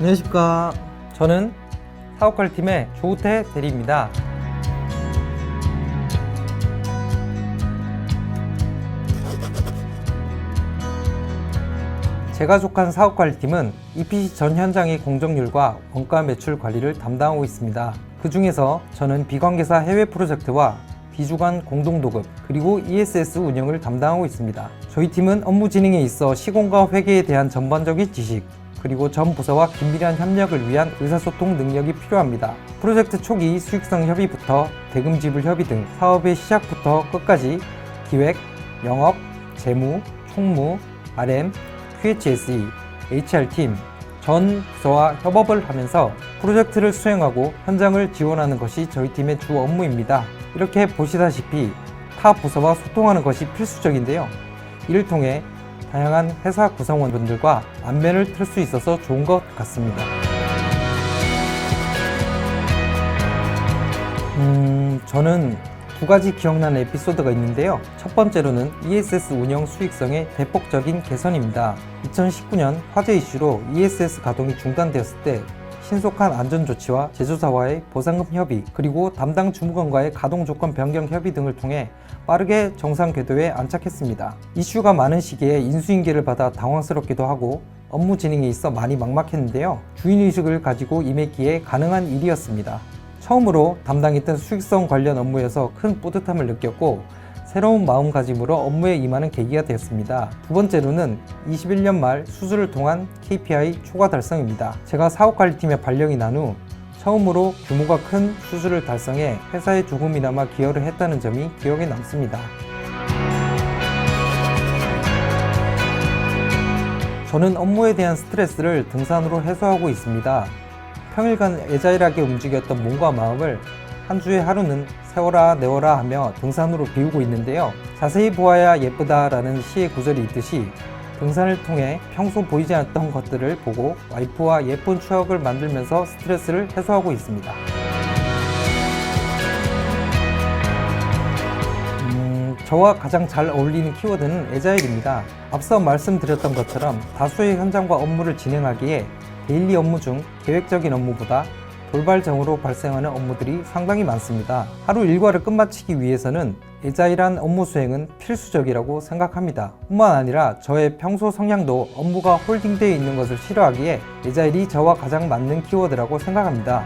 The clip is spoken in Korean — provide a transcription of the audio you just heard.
안녕하십니까. 저는 사업관리팀의 조우태 대리입니다. 제가 속한 사업관리팀은 EPC 전 현장의 공정률과 원가 매출 관리를 담당하고 있습니다. 그 중에서 저는 비관계사 해외 프로젝트와 비주관 공동도급 그리고 ESS 운영을 담당하고 있습니다. 저희 팀은 업무 진행에 있어 시공과 회계에 대한 전반적인 지식 그리고 전 부서와 긴밀한 협력을 위한 의사소통 능력이 필요합니다. 프로젝트 초기 수익성 협의부터 대금 지불 협의 등 사업의 시작부터 끝까지 기획, 영업, 재무, 총무, RM, QHSE, HR팀 전 부서와 협업을 하면서 프로젝트를 수행하고 현장을 지원하는 것이 저희 팀의 주 업무입니다. 이렇게 보시다시피 타 부서와 소통하는 것이 필수적인데요. 이를 통해 다양한 회사 구성원분들과 안면을 틀 수 있어서 좋은 것 같습니다. 저는 두 가지 기억나는 에피소드가 있는데요. 첫 번째로는 ESS 운영 수익성의 대폭적인 개선입니다. 2019년 화재 이슈로 ESS 가동이 중단되었을 때 신속한 안전조치와 제조사와의 보상금 협의, 그리고 담당 주무관과의 가동 조건 변경 협의 등을 통해 빠르게 정상 궤도에 안착했습니다. 이슈가 많은 시기에 인수인계를 받아 당황스럽기도 하고 업무 진행에 있어 많이 막막했는데요. 주인의식을 가지고 임했기에 가능한 일이었습니다. 처음으로 담당했던 수익성 관련 업무에서 큰 뿌듯함을 느꼈고 새로운 마음가짐으로 업무에 임하는 계기가 되었습니다. 두 번째로는 21년 말 수주를 통한 KPI 초과 달성입니다. 제가 사업관리팀에 발령이 난 후 처음으로 규모가 큰 수주를 달성해 회사에 조금이나마 기여를 했다는 점이 기억에 남습니다. 저는 업무에 대한 스트레스를 등산으로 해소하고 있습니다. 평일간 애자일하게 움직였던 몸과 마음을 한 주에 하루는 세워라 내워라 하며 등산으로 비우고 있는데요. 자세히 보아야 예쁘다 라는 시의 구절이 있듯이 등산을 통해 평소 보이지 않았던 것들을 보고 와이프와 예쁜 추억을 만들면서 스트레스를 해소하고 있습니다. 저와 가장 잘 어울리는 키워드는 애자일입니다. 앞서 말씀드렸던 것처럼 다수의 현장과 업무를 진행하기에 데일리 업무 중 계획적인 업무보다 돌발적으로 발생하는 업무들이 상당히 많습니다. 하루 일과를 끝마치기 위해서는 애자일한 업무 수행은 필수적이라고 생각합니다. 뿐만 아니라 저의 평소 성향도 업무가 홀딩되어 있는 것을 싫어하기에 애자일이 저와 가장 맞는 키워드라고 생각합니다.